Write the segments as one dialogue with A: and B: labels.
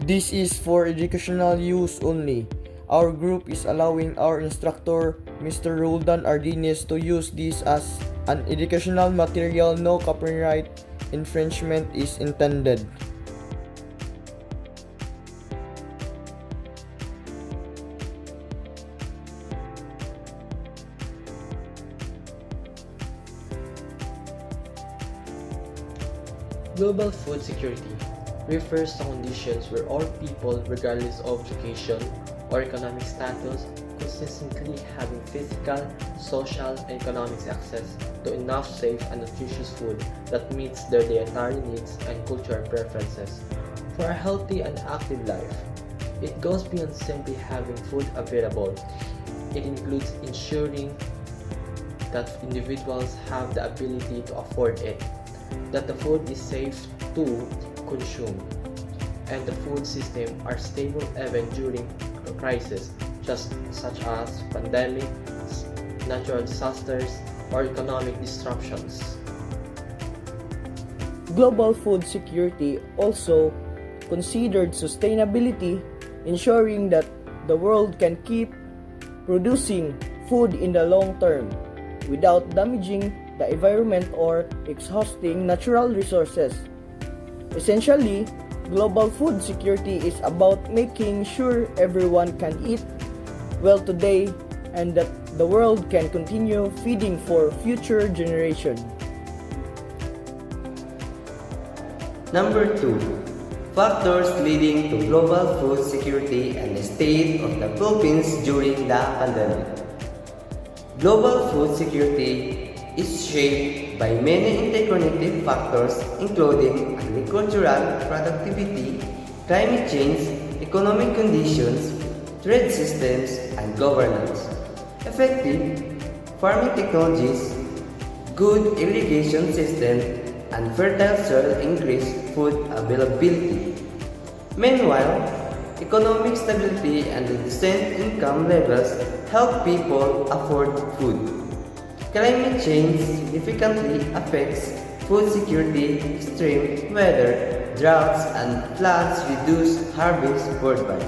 A: This is for educational use only. Our group is allowing our instructor, Mr. Roldan Ardines, to use this as an educational material. No copyright infringement is intended.
B: Global food security refers to conditions where all people, regardless of location or economic status, consistently having physical, social, and economic access to enough safe and nutritious food that meets their dietary needs and cultural preferences for a healthy and active life. It goes beyond simply having food available. It includes ensuring that individuals have the ability to afford it, that the food is safe to consume, and the food system are stable even during a crisis, such as pandemics, natural disasters, or economic disruptions.
A: Global food security also considered sustainability, ensuring that the world can keep producing food in the long term without damaging the environment or exhausting natural resources. Essentially, global food security is about making sure everyone can eat well today and that the world can continue feeding for future generations.
C: Number 2. Factors leading to global food security and the state of the Philippines during the pandemic. Global food security is shaped by many interconnected factors including agricultural productivity, climate change, economic conditions, trade systems, and governance. Effective farming technologies, good irrigation system, and fertile soil increase food availability. Meanwhile, economic stability and decent income levels help people afford food. Climate change significantly affects food security. Extreme weather, droughts, and floods reduce harvests worldwide.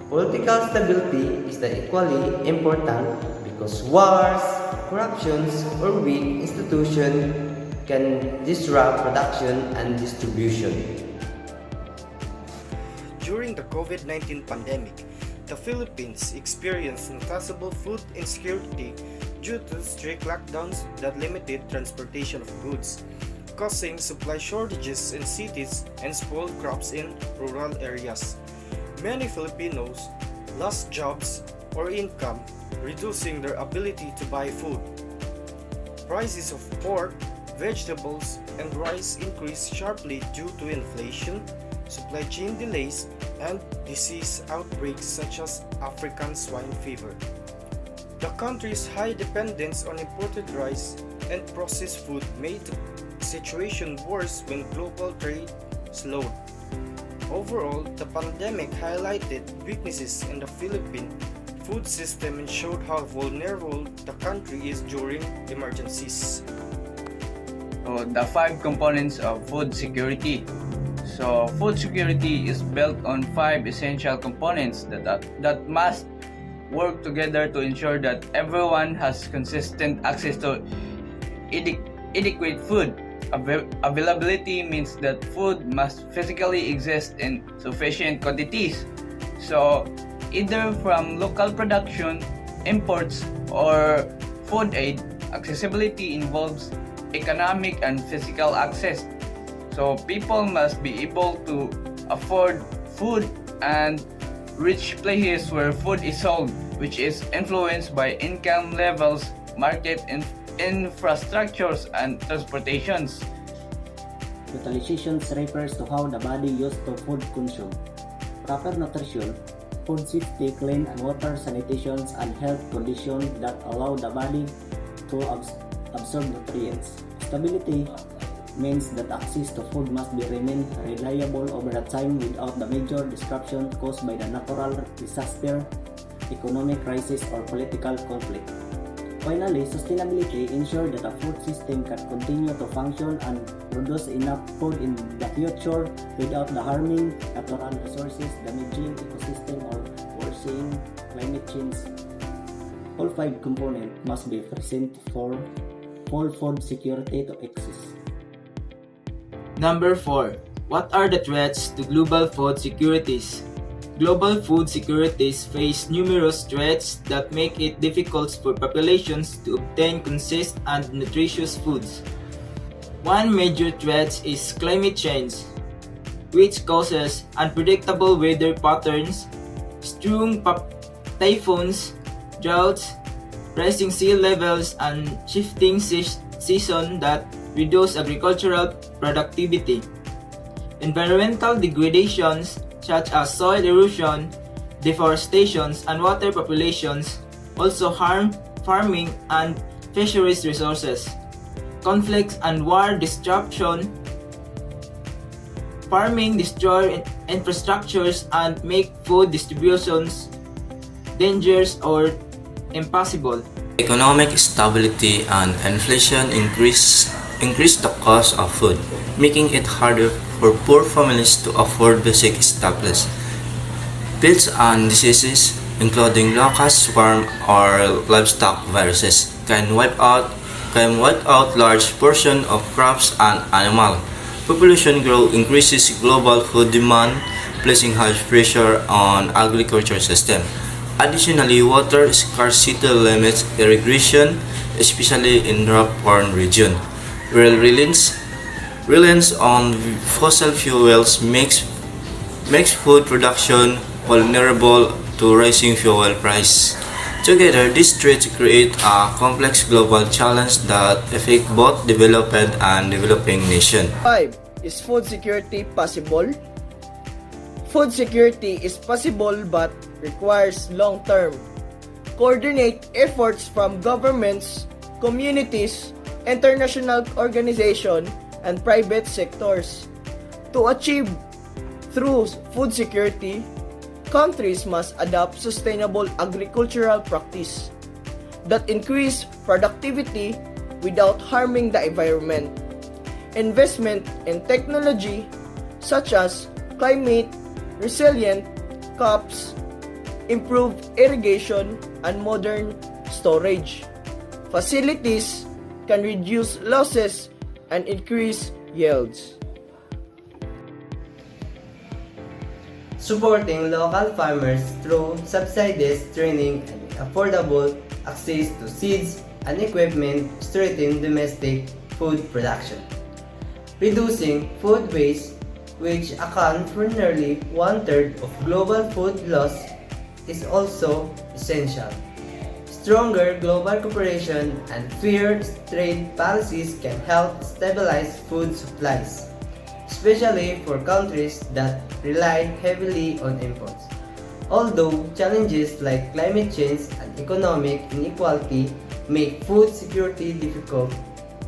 C: Political stability is equally important because wars, corruptions, or weak institutions can disrupt production and distribution.
D: During the COVID-19 pandemic, the Philippines experienced noticeable food insecurity due to strict lockdowns that limited transportation of goods, causing supply shortages in cities and spoiled crops in rural areas. Many Filipinos lost jobs or income, reducing their ability to buy food. Prices of pork, vegetables, and rice increased sharply due to inflation, supply chain delays, and disease outbreaks such as African swine fever. The country's high dependence on imported rice and processed food made the situation worse when global trade slowed. Overall, the pandemic highlighted weaknesses in the Philippine food system and showed how vulnerable the country is during emergencies.
E: So the five components of food security. So food security is built on five essential components that must work together to ensure that everyone has consistent access to adequate food. Availability means that food must physically exist in sufficient quantities. So either from local production, imports, or food aid. Accessibility involves economic and physical access. So people must be able to afford food and reach places where food is sold, which is influenced by income levels, market infrastructures, and transportations.
F: Utilization refers to how the body used to food consume. Proper nutrition, food safety, clean and water sanitation, and health conditions that allow the body to absorb nutrients. Stability means that access to food must be remain reliable over the time without the major disruption caused by the natural disaster, economic crisis, or political conflict. Finally, sustainability ensures that a food system can continue to function and produce enough food in the future without the harming natural resources, damaging ecosystem, or worsening climate change. All five components must be present for food security to exist.
G: Number 4. What are the threats to global food securities? Global food securities face numerous threats that make it difficult for populations to obtain consistent and nutritious foods. One major threat is climate change, which causes unpredictable weather patterns, strong typhoons, droughts, rising sea levels, and shifting season that reduce agricultural productivity. Environmental degradations such as soil erosion, deforestation, and water populations also harm farming and fisheries resources. Conflicts and war disruption. Farming destroy infrastructures and make food distributions dangerous or impossible.
H: Economic instability and inflation increase the cost of food, making it harder for poor families to afford basic staples. Pests and diseases, including locust swarm or livestock viruses, can wipe out large portions of crops and animals. Population growth increases global food demand, placing high pressure on agriculture system. Additionally, water scarcity limits irrigation, especially in drought-prone regions, where reliance on fossil fuels makes food production vulnerable to rising fuel prices. Together, these threats create a complex global challenge that affect both developed and developing nations.
A: 5. Is food security possible? Food security is possible but requires long-term, coordinate efforts from governments, communities, international organizations, and private sectors. To achieve through food security, countries must adopt sustainable agricultural practice that increase productivity without harming the environment. Investment in technology such as climate resilient crops, improved irrigation, and modern storage facilities can reduce losses and increase yields.
C: Supporting local farmers through subsidies, training, and affordable access to seeds and equipment strengthen domestic food production. Reducing food waste, which accounts for nearly one-third of global food loss, is also essential. Stronger global cooperation and fair trade policies can help stabilize food supplies, especially for countries that rely heavily on imports. Although challenges like climate change and economic inequality make food security difficult,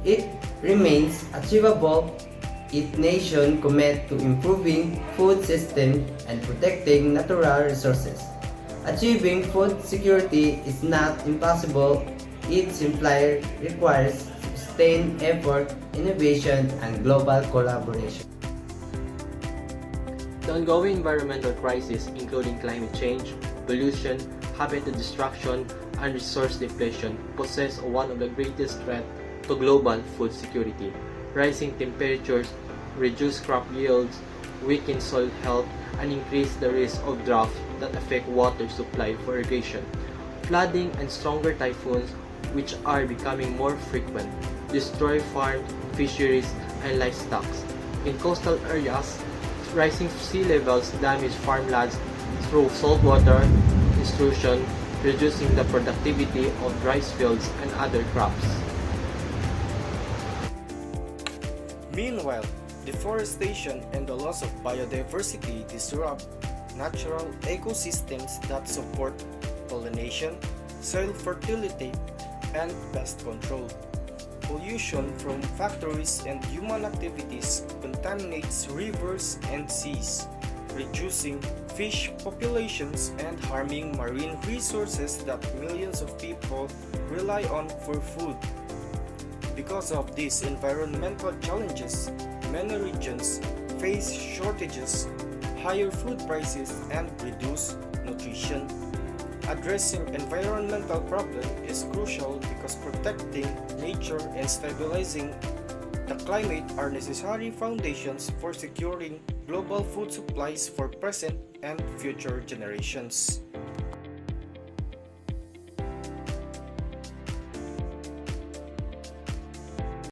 C: it remains achievable if nations commit to improving food systems and protecting natural resources. Achieving food security is not impossible, it simply requires sustained effort, innovation, and global collaboration.
B: The ongoing environmental crisis, including climate change, pollution, habitat destruction, and resource depletion, poses one of the greatest threats to global food security. Rising temperatures, reduced crop yields, weaken soil health, and increase the risk of drought that affect water supply for irrigation. Flooding and stronger typhoons, which are becoming more frequent, destroy farms, fisheries, and livestock. In coastal areas, rising sea levels damage farmlands through saltwater intrusion, reducing the productivity of rice fields and other crops.
D: Meanwhile, deforestation and the loss of biodiversity disrupt natural ecosystems that support pollination, soil fertility, and pest control. Pollution from factories and human activities contaminates rivers and seas, reducing fish populations and harming marine resources that millions of people rely on for food. Because of these environmental challenges, many regions face shortages, higher food prices, and reduced nutrition. Addressing environmental problems is crucial because protecting nature and stabilizing the climate are necessary foundations for securing global food supplies for present and future generations.